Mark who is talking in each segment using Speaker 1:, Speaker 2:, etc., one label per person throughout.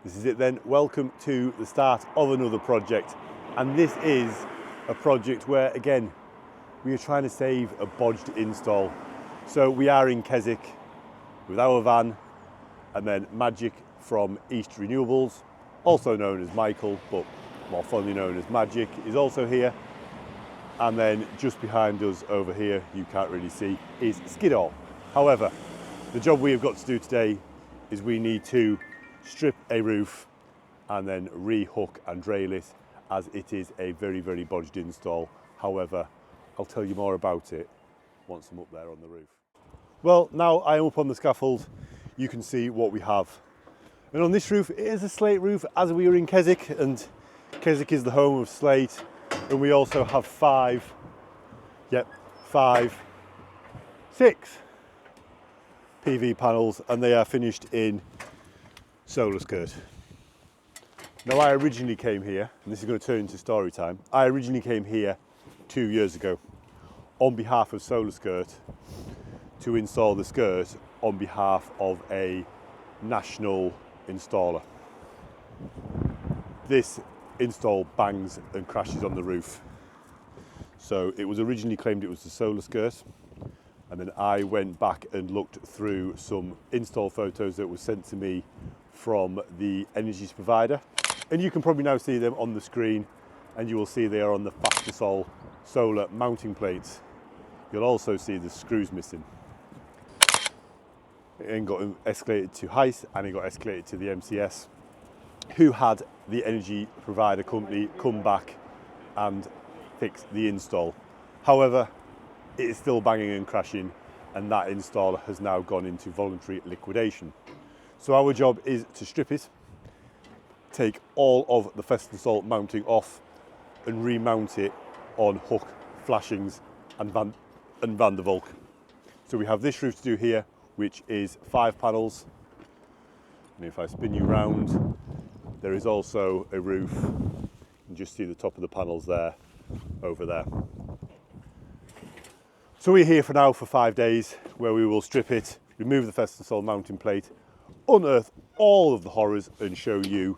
Speaker 1: This is it then. Welcome to the start of another project. And this is a project where, again, we are trying to save a bodged install. So we are in Keswick with our van, and then Magic from East Renewables, also known as Michael, but more fondly known as Magic, is also here. And then just behind us over here, you can't really see, is Skiddaw. However, the job we have got to do today is we need to strip a roof and then re-hook and rail it, as it is a very, very bodged install. However, I'll tell you more about it once I'm up there on the roof. Well, now I am up on the scaffold, you can see what we have. And on this roof, it is a slate roof, as we are in Keswick, and Keswick is the home of slate. And we also have six PV panels, and they are finished in solar skirt. Now, I originally came here, and this is going to turn into story time. I originally came here 2 years ago on behalf of Solar Skirt to install the skirt on behalf of a national installer. This install bangs and crashes on the roof. So it was originally claimed it was the Solar Skirt, and then I went back and looked through some install photos that were sent to me from the energy provider, and you can probably now see them on the screen, and you will see they are on the Fastasol solar mounting plates. You'll also see the screws missing. It then got escalated to HICE, and it got escalated to the MCS, who had the energy provider company come back and fix the install. However, it is still banging and crashing, and that install has now gone into voluntary liquidation. So our job is to strip it, take all of the Fastasol mounting off, and remount it on hook, flashings and Van der Valk. So we have this roof to do here, which is 5 panels. And if I spin you round, there is also a roof. You can just see the top of the panels there, over there. So we're here for now for 5 days, where we will strip it, remove the Fastasol mounting plate, unearth all of the horrors, and show you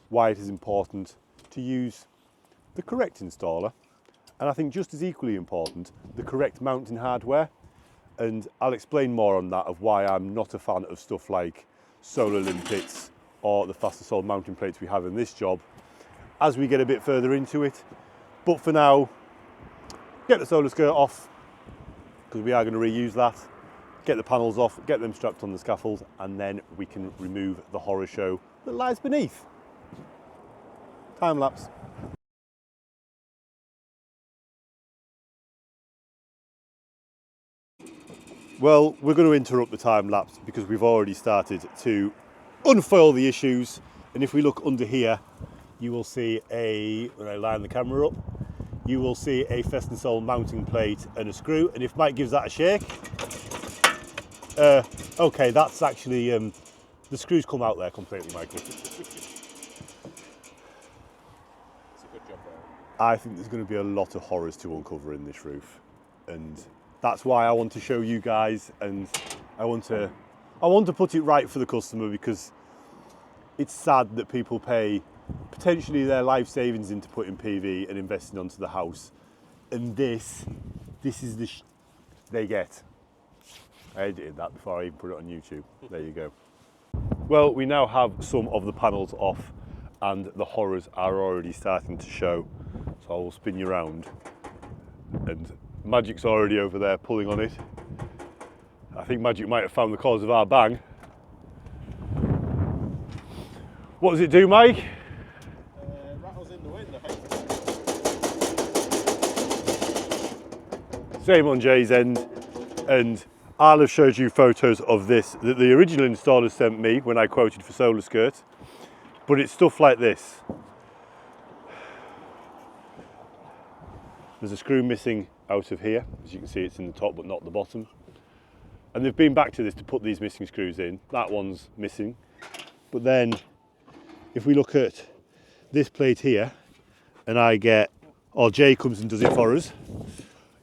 Speaker 1: why it is important to use the correct installer, and I think just as equally important, the correct mounting hardware. And I'll explain more on that, of why I'm not a fan of stuff like solar limpets or the Fastasol mounting plates we have in this job as we get a bit further into it. But for now, get the solar skirt off, because we are going to reuse that, get the panels off, get them strapped on the scaffold, and then we can remove the horror show that lies beneath. Time lapse. Well, we're going to interrupt the time lapse because we've already started to unfoil the issues. And if we look under here, you will see when I line the camera up, you will see a Fastasol mounting plate and a screw. And if Mike gives that a shake, okay, that's actually, the screws come out there completely, Michael. I think there's going to be a lot of horrors to uncover in this roof, and that's why I want to show you guys, and I want to put it right for the customer, because it's sad that people pay potentially their life savings into putting PV and investing onto the house, and this is the they get. I edited that before I even put it on YouTube. There you go. Well, we now have some of the panels off, and the horrors are already starting to show. So I will spin you around, and Magic's already over there pulling on it. I think Magic might have found the cause of our bang. What does it do, Mike?
Speaker 2: Rattles in the wind, I think.
Speaker 1: Same on Jay's end, and I'll have showed you photos of this that the original installer sent me when I quoted for Solar Skirt, but it's stuff like this. There's a screw missing out of here. As you can see, it's in the top but not the bottom. And they've been back to this to put these missing screws in. That one's missing. But then, if we look at this plate here, and Jay comes and does it for us,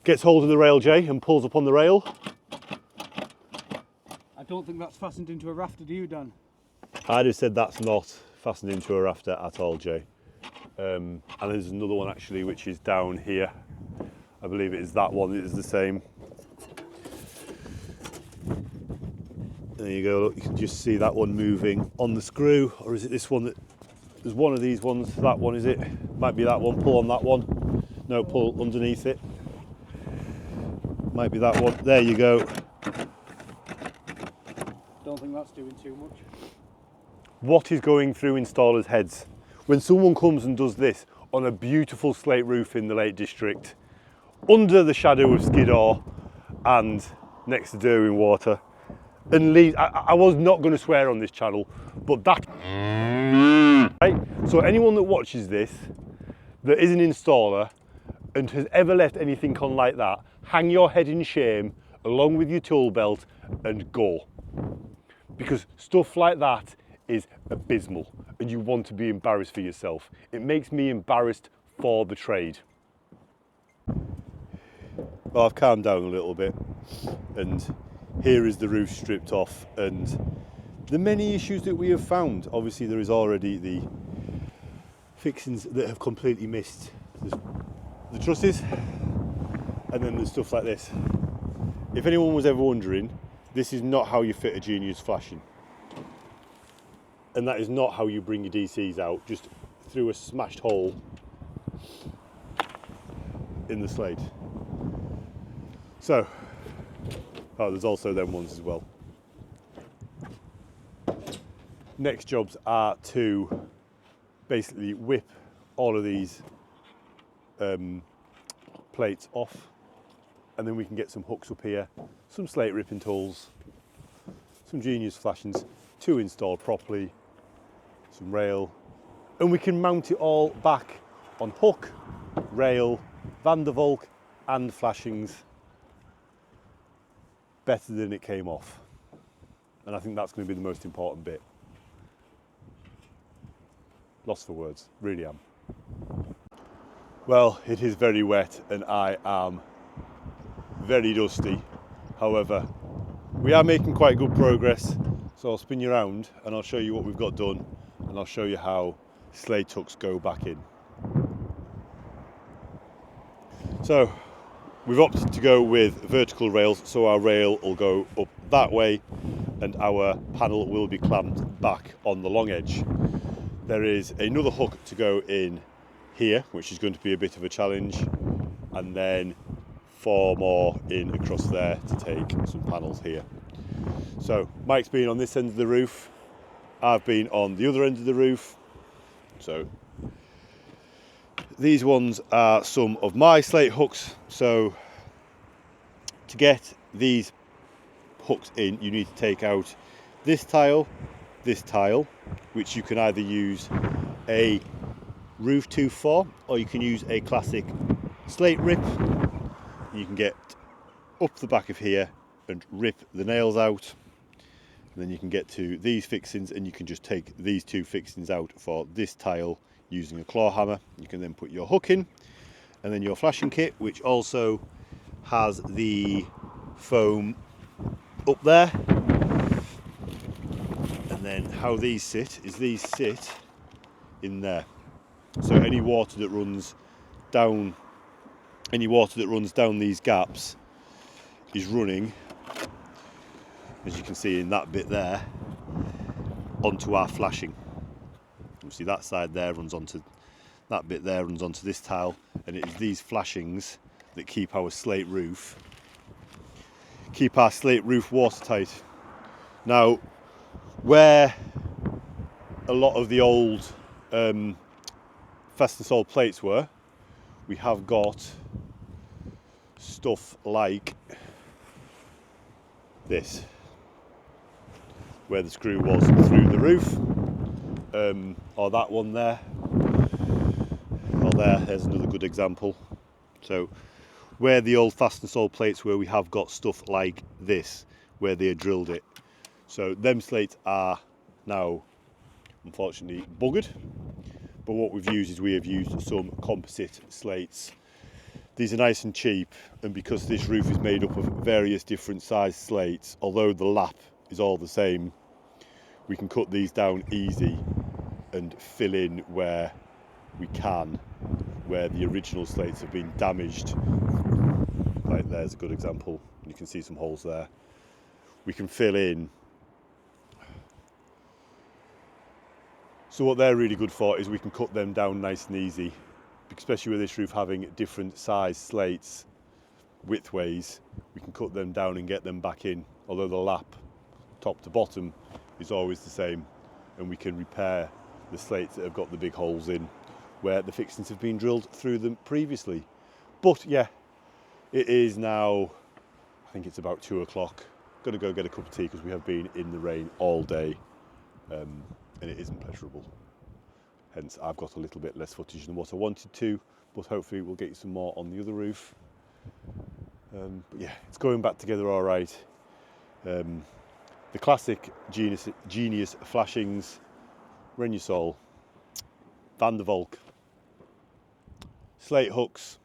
Speaker 1: gets hold of the rail, Jay, and pulls up on the rail.
Speaker 2: I don't think that's fastened into a rafter, do you, Dan?
Speaker 1: I'd have said that's not fastened into a rafter at all, Jay. And there's another one actually which is down here. I believe it is that one, it is the same. There you go, look, you can just see that one moving on the screw, or is it this one that, there's one of these ones, that one is it? Might be that one, pull on that one. No, pull underneath it. Might be that one, there you go.
Speaker 2: Don't think that's doing too much.
Speaker 1: What is going through installers' heads? When someone comes and does this on a beautiful slate roof in the Lake District, under the shadow of Skiddaw and next to Derwentwater, and leaves, I was not going to swear on this channel, but that, right? So anyone that watches this, that is an installer, and has ever left anything on like that, hang your head in shame, along with your tool belt, and go. Because stuff like that is abysmal, and you want to be embarrassed for yourself. It makes me embarrassed for the trade. Well, I've calmed down a little bit, and here is the roof stripped off, and the many issues that we have found. Obviously there is already the fixings that have completely missed the trusses, and then there's stuff like this. If anyone was ever wondering, this is not how you fit a Genius flashing, and that is not how you bring your DCs out, just through a smashed hole in the slate. So, oh, there's also them ones as well. Next jobs are to basically whip all of these plates off, and then we can get some hooks up here, some slate ripping tools, some Genius flashings to install properly, some rail, and we can mount it all back on hook, rail, Van der Valk and flashings better than it came off. And I think that's going to be the most important bit. Lost for words, really am. Well, it is very wet and I am very dusty. However, we are making quite good progress. So I'll spin you around and I'll show you what we've got done, and I'll show you how slate hooks go back in. So we've opted to go with vertical rails, so our rail will go up that way and our panel will be clamped back on the long edge. There is another hook to go in here, which is going to be a bit of a challenge, and then 4 more in across there to take some panels here. So Mike's been on this end of the roof, I've been on the other end of the roof. So these ones are some of my slate hooks. So to get these hooks in, you need to take out this tile, which you can either use a roof tooth for, or you can use a classic slate rip. You can get up the back of here and rip the nails out, and then you can get to these fixings and you can just take these 2 fixings out for this tile using a claw hammer. You can then put your hook in, and then your flashing kit, which also has the foam up there. And then how these sit is these sit in there. So any water that runs down these gaps is running, as you can see in that bit there, onto our flashing. Obviously that side there runs onto that bit there, runs onto this tile, and it is these flashings that keep our slate roof watertight. Now, where a lot of the old fast and solid plates were, we have got stuff like this, where the screw was through the roof, or that one there, or there's another good example. So where the old fast and solid plates were, we have got stuff like this, where they had drilled it. So them slates are now unfortunately buggered, but what we've used is we have used some composite slates. These are nice and cheap, and because this roof is made up of various different size slates, although the lap is all the same, we can cut these down easy and fill in where we can, where the original slates have been damaged. Like there's a good example. You can see some holes there. We can fill in. So what they're really good for is we can cut them down nice and easy, especially with this roof having different size slates, widthways. We can cut them down and get them back in, although the lap, top to bottom, is always the same, and we can repair the slates that have got the big holes in where the fixings have been drilled through them previously. But yeah, it is now, I think it's about 2 o'clock. Gonna go get a cup of tea because we have been in the rain all day, and it isn't pleasurable. Hence I've got a little bit less footage than what I wanted to, but hopefully we'll get you some more on the other roof. But yeah, it's going back together all right. The classic genius flashings, Renusol, Van der Valk, slate hooks,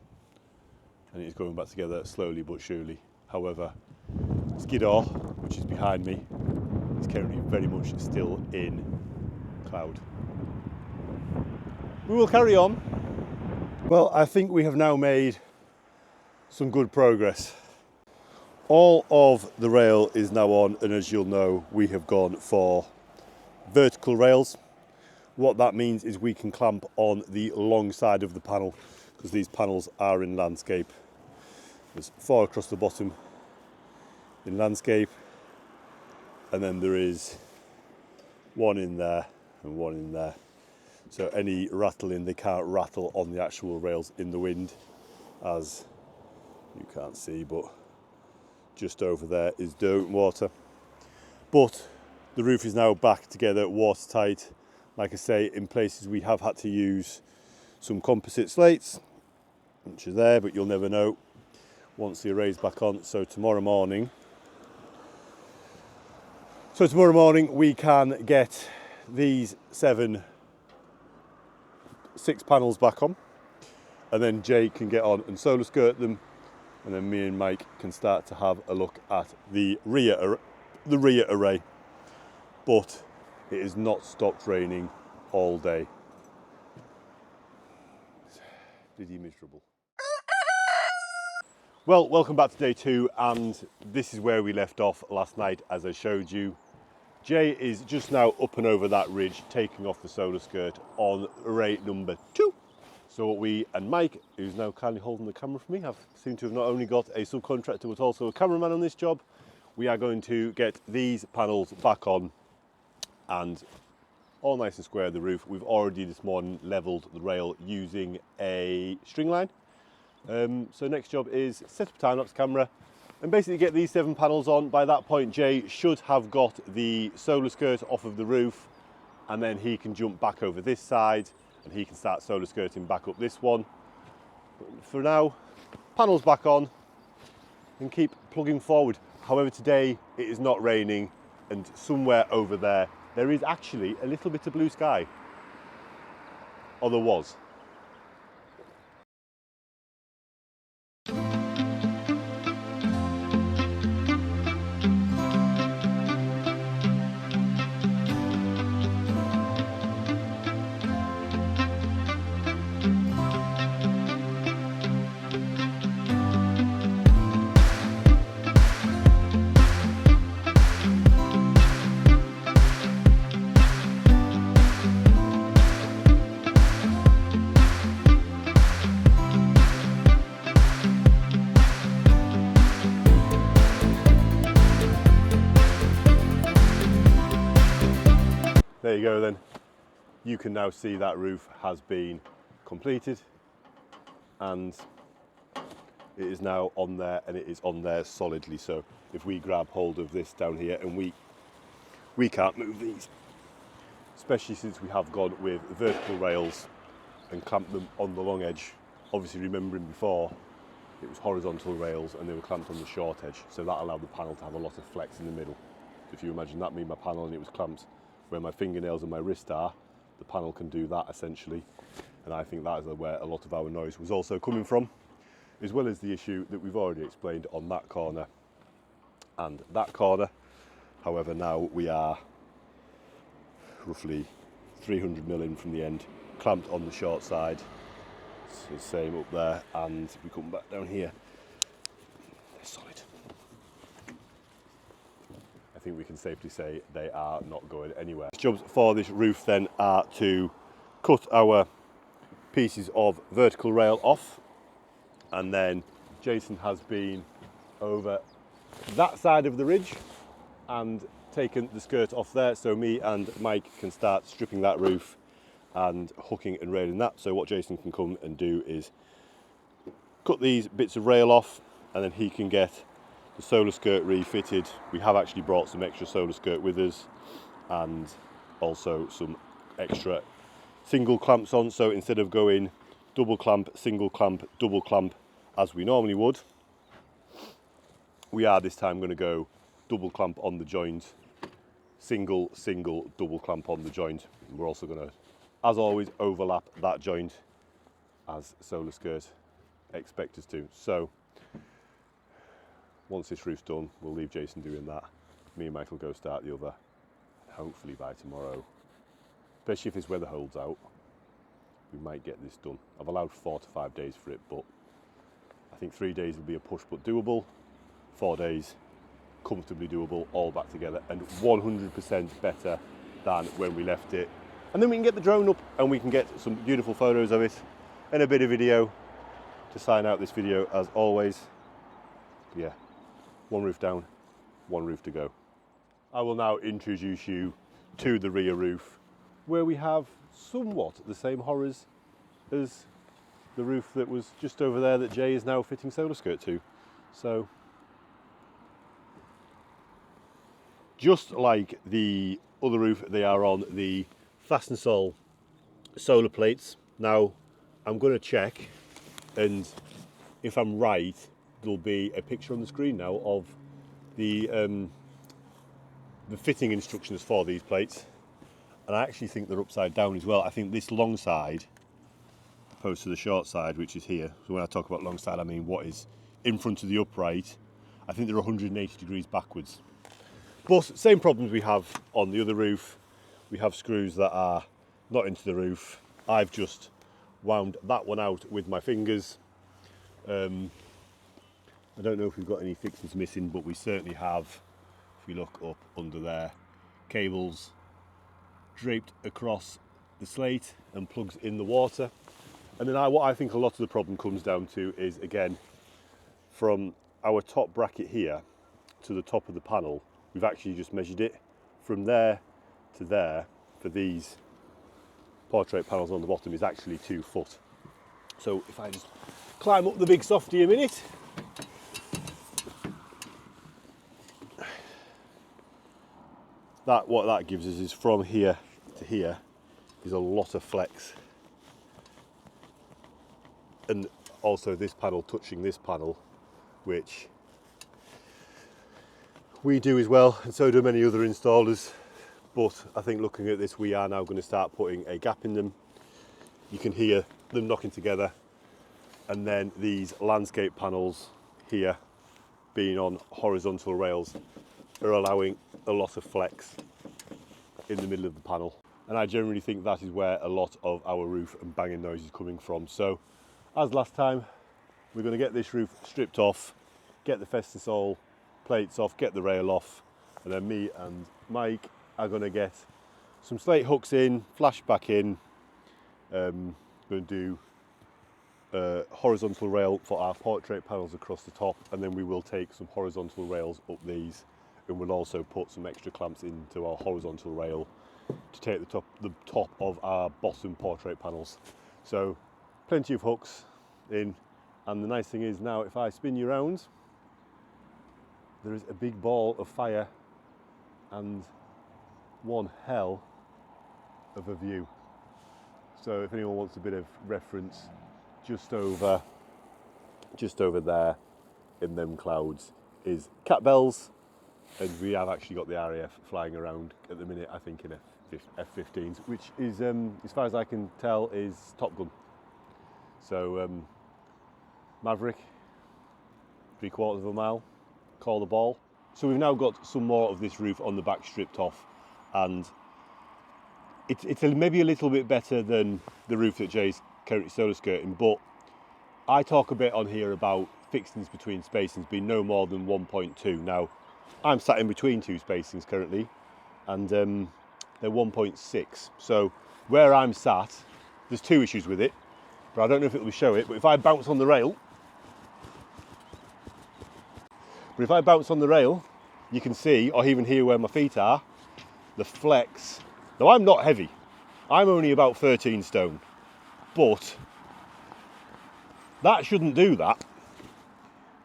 Speaker 1: and it's going back together slowly but surely. However, Skiddaw, which is behind me, is currently very much still in cloud. We will carry on. Well, I think we have now made some good progress. All of the rail is now on, and as you'll know, we have gone for vertical rails. What that means is we can clamp on the long side of the panel, because these panels are in landscape. There's 4 across the bottom in landscape, and then there is 1 in there and 1 in there. So any rattling, they can't rattle on the actual rails in the wind, as you can't see, but just over there is dirt and water. But the roof is now back together, watertight. Like I say, in places we have had to use some composite slates, which are there, but you'll never know once the array's back on. So tomorrow morning we can get these 6 panels back on, and then Jay can get on and solar skirt them, and then me and Mike can start to have a look at the rear array. But it has not stopped raining all day. It's bloody miserable. Well, welcome back to day 2, and this is where we left off last night, as I showed you. Jay is just now up and over that ridge, taking off the solar skirt on array number 2. So we and Mike, who's now kindly holding the camera for me, have seemed to have not only got a subcontractor but also a cameraman on this job. We are going to get these panels back on and all nice and square the roof. We've already this morning levelled the rail using a string line. So next job is set up a time-lapse camera and basically get these 7 panels on. By that point, Jay should have got the solar skirt off of the roof, and then he can jump back over this side and he can start solar skirting back up this one. But for now, panels back on and keep plugging forward. However, today it is not raining, and somewhere over there is actually a little bit of blue sky, or there was. There you go then. You can now see that roof has been completed, and it is now on there, and it is on there solidly. So if we grab hold of this down here, and we can't move these, especially since we have gone with vertical rails and clamped them on the long edge. Obviously remembering before it was horizontal rails and they were clamped on the short edge, so that allowed the panel to have a lot of flex in the middle. If you imagine that being my panel and it was clamped where my fingernails and my wrist are, the panel can do that essentially. And I think that is where a lot of our noise was also coming from, as well as the issue that we've already explained on that corner and that corner. However, now we are roughly 300mm in from the end, clamped on the short side. It's the same up there, and we come back down here. They're solid. I think we can safely say they are not going anywhere. Jobs for this roof then are to cut our pieces of vertical rail off, and then Jason has been over that side of the ridge and taken the skirt off there, so me and Mike can start stripping that roof and hooking and railing that. So what Jason can come and do is cut these bits of rail off, and then he can get the solar skirt refitted. We have actually brought some extra solar skirt with us, and also some extra single clamps on, so instead of going double clamp, single clamp, double clamp as we normally would, we are this time going to go double clamp on the joint, single, double clamp on the joint. And we're also going to, as always, overlap that joint as solar skirt expect us to. So once this roof's done, we'll leave Jason doing that. Me and Mike will go start the other, and hopefully by tomorrow, especially if this weather holds out, we might get this done. I've allowed 4 to 5 days for it, but I think 3 days will be a push but doable. 4 days comfortably doable, all back together, and 100% better than when we left it. And then we can get the drone up and we can get some beautiful photos of it and a bit of video to sign out this video as always. Yeah, one roof down, one roof to go. I will now introduce you to the rear roof, where we have somewhat the same horrors as the roof that was just over there that Jay is now fitting solar skirt to. So just like the other roof, they are on the Fastensol solar plates. Now I'm going to check, and if I'm right, there'll be a picture on the screen now of the fitting instructions for these plates. And I actually think they're upside down as well. I think this long side opposed to the short side, which is here. So when I talk about long side, I mean what is in front of the upright. I think they're 180 degrees backwards. But same problems we have on the other roof. We have screws that are not into the roof. I've just wound that one out with my fingers. I don't know if we've got any fixings missing, but we certainly have, if we look up under there, cables draped across the slate and plugs in the water. And then what I think a lot of the problem comes down to is, again, from our top bracket here to the top of the panel, we've actually just measured it from there to there for these portrait panels on the bottom is actually 2 foot. So if I just climb up the big softy a minute, what that gives us is from here to here is a lot of flex. And also this panel touching this panel, which we do as well, and so do many other installers. But I think looking at this, we are now going to start putting a gap in them. You can hear them knocking together. And then these landscape panels here, being on horizontal rails, are allowing a lot of flex in the middle of the panel. And I generally think that is where a lot of our roof and banging noise is coming from. So as last time, we're going to get this roof stripped off, get the Festensol plates off, get the rail off, and then me and Mike are going to get some slate hooks in, flash back in. Going to do horizontal rail for our portrait panels across the top, and then we will take some horizontal rails up these, and we'll also put some extra clamps into our horizontal rail to take the top of our bottom portrait panels. So plenty of hooks in, and the nice thing is now if I spin you around, there is a big ball of fire and one hell of a view. So if anyone wants a bit of reference, just over there in them clouds is cat bells, and we have actually got the RAF flying around at the minute, I think in F-15s, which is, as far as I can tell, is Top Gun. So Maverick, 3/4 of a mile, call the ball. So we've now got some more of this roof on the back stripped off, and maybe a little bit better than the roof that Jay's currently solar skirting, but I talk a bit on here about fixings between spacings being no more than 1.2. Now, I'm sat in between two spacings currently, and they're 1.6. So where I'm sat, there's two issues with it, but I don't know if it will show it, but if I bounce on the rail, you can see, or even hear where my feet are, the flex. Now, I'm not heavy. I'm only about 13 stone, but that shouldn't do that.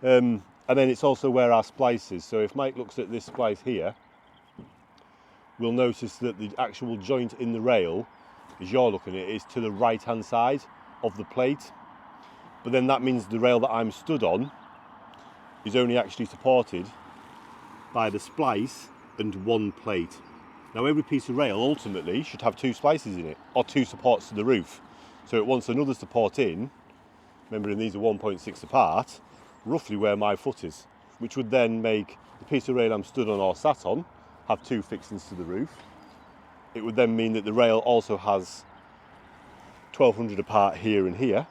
Speaker 1: And then it's also where our splice is. So if Mike looks at this splice here, we'll notice that the actual joint in the rail, as you're looking at it, is to the right-hand side of the plate. But then that means the rail that I'm stood on is only actually supported by the splice and one plate. Now, every piece of rail ultimately should have two splices in it, or two supports to the roof. So it wants another support in, remembering these are 1.6 apart, roughly where my foot is, which would then make the piece of rail I'm stood on or sat on have two fixings to the roof. It would then mean that the rail also has 1200 apart here and here,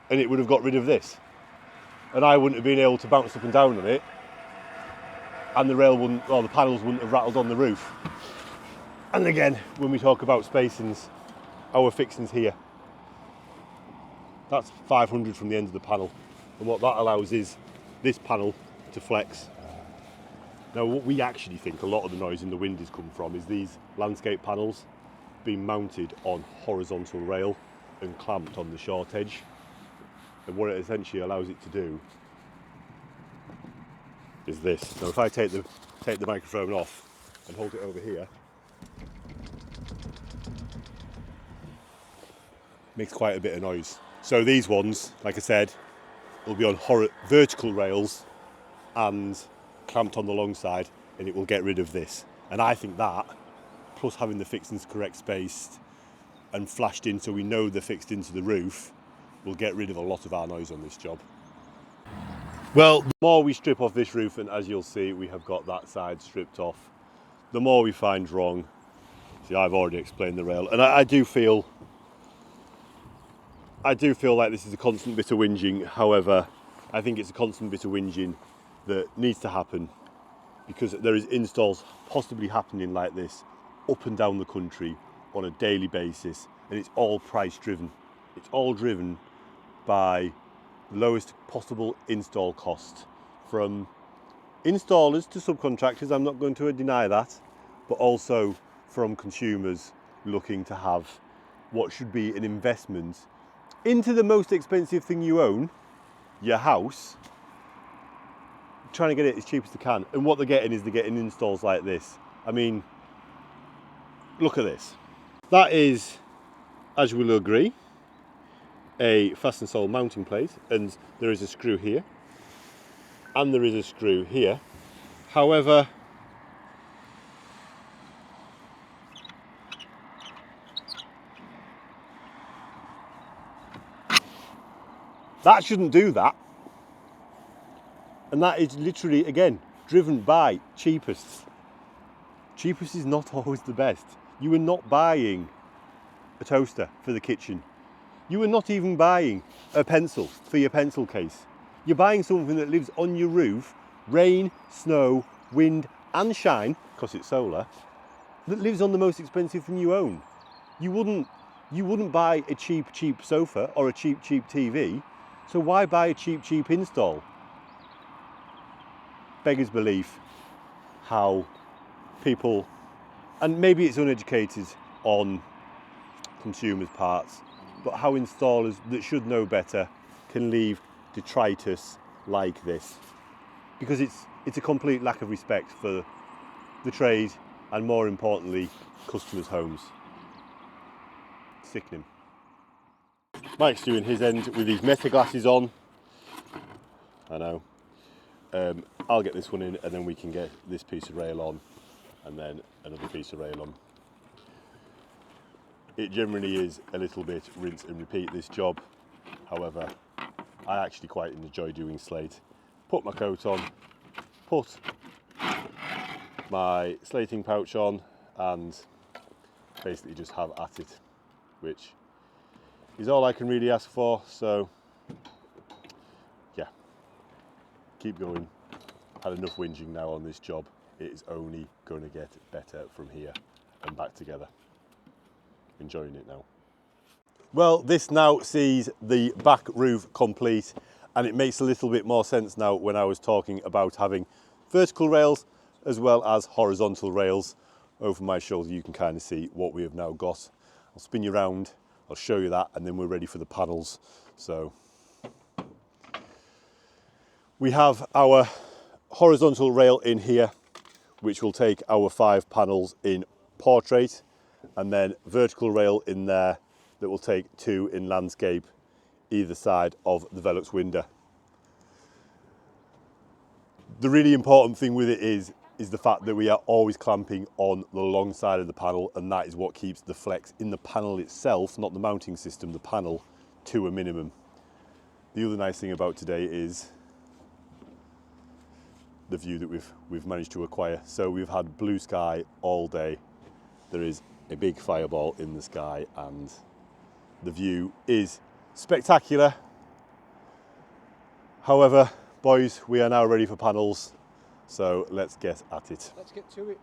Speaker 1: and it would have got rid of this. And I wouldn't have been able to bounce up and down on it, and the rail wouldn't, or the panels wouldn't have rattled on the roof. And again, when we talk about spacings, our fixings here, that's 500 from the end of the panel. And what that allows is this panel to flex. Now, what we actually think a lot of the noise in the wind has come from is these landscape panels being mounted on horizontal rail and clamped on the short edge. And what it essentially allows it to do is this. Now, if I take the microphone off and hold it over here, makes quite a bit of noise. So these ones, like I said, will be on vertical rails and clamped on the long side, and it will get rid of this. And I think that, plus having the fixings correct spaced and flashed in so we know they're fixed into the roof, will get rid of a lot of our noise on this job. Well, the more we strip off this roof, and as you'll see, we have got that side stripped off, the more we find wrong. See, I've already explained the rail, and I do feel like this is a constant bit of whinging. However, I think it's a constant bit of whinging that needs to happen, because there is installs possibly happening like this up and down the country on a daily basis, and it's all price driven. It's all driven by the lowest possible install cost, from installers to subcontractors, I'm not going to deny that, but also from consumers looking to have what should be an investment into the most expensive thing you own, your house, trying to get it as cheap as they can. And what they're getting is they're getting installs like this. I mean, look at this. That is, as you will agree, a fasten sole mounting plate, and there is a screw here, and there is a screw here. However, that shouldn't do that. And that is literally, again, driven by cheapest. Cheapest is not always the best. You are not buying a toaster for the kitchen. You are not even buying a pencil for your pencil case. You're buying something that lives on your roof, rain, snow, wind and shine, because it's solar, that lives on the most expensive thing you own. You wouldn't buy a cheap sofa or a cheap TV, so why buy a cheap install? Beggars belief how people, and maybe it's uneducated on consumers' parts, but how installers that should know better can leave detritus like this, because it's a complete lack of respect for the trade and, more importantly, customers' homes. Sickening. Mike's doing his end with his meta glasses on. I know. I'll get this one in, and then we can get this piece of rail on, and then another piece of rail on. It generally is a little bit rinse and repeat, this job. However, I actually quite enjoy doing slate. Put my coat on, put my slating pouch on, and basically just have at it, which is all I can really ask for. So yeah, keep going. Had enough whinging now on this job. It is only going to get better from here and back together. Enjoying it now. Well, this now sees the back roof complete, and it makes a little bit more sense now when I was talking about having vertical rails as well as horizontal rails. Over my shoulder you can kind of see what we have now got. I'll spin you around, I'll show you that, and then we're ready for the panels. So we have our horizontal rail in here, which will take our 5 panels in portrait, and then vertical rail in there that will take 2 in landscape either side of the Velux window. The really important thing with it is the fact that we are always clamping on the long side of the panel, and that is what keeps the flex in the panel itself, not the mounting system, the panel, to a minimum. The other nice thing about today is the view that we've managed to acquire. So we've had blue sky all day. There is a big fireball in the sky, and the view is spectacular. However, boys, we are now ready for panels, so let's get at it.
Speaker 2: Let's get to it.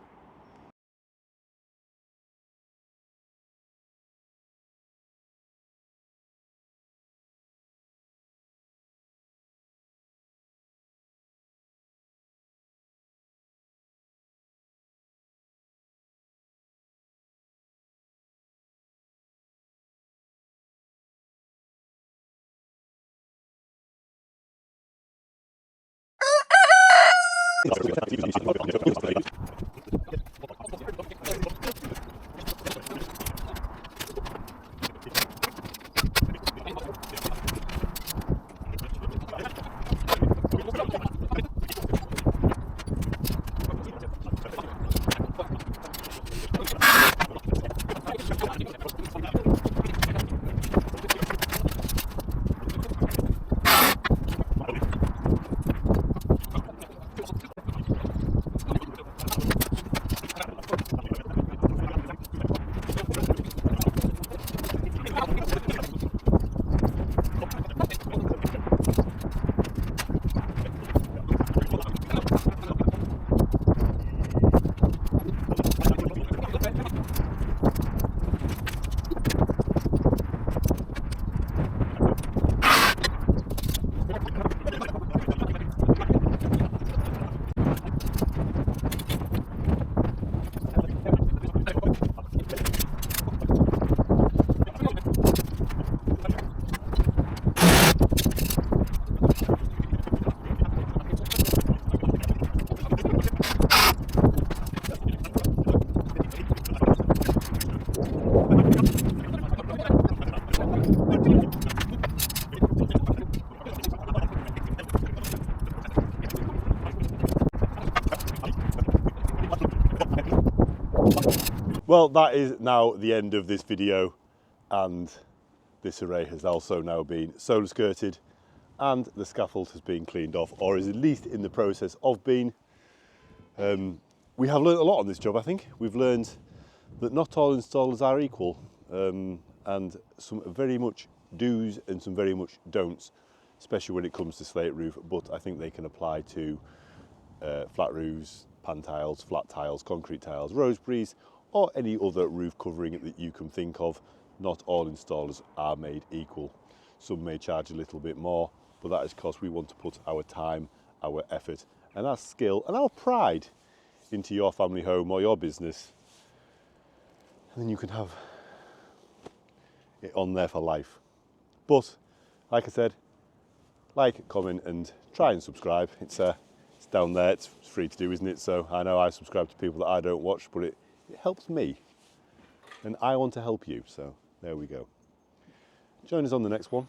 Speaker 1: Well, that is now the end of this video, and this array has also now been solar skirted and the scaffold has been cleaned off, or is at least in the process of being. We have learned a lot on this job, I think. We've learned that not all installers are equal, and some very much do's and some very much don'ts, especially when it comes to slate roof, but I think they can apply to flat roofs, pan tiles, flat tiles, concrete tiles, roseberries, or any other roof covering that you can think of. Not all installers are made equal. Some may charge a little bit more, but that is because we want to put our time, our effort, and our skill and our pride into your family home or your business. And then you can have it on there for life. But like I said, like, comment, and try and subscribe. It's down there, it's free to do, isn't it? So I know I subscribe to people that I don't watch, but it helps me, and I want to help you, so there we go. Join us on the next one.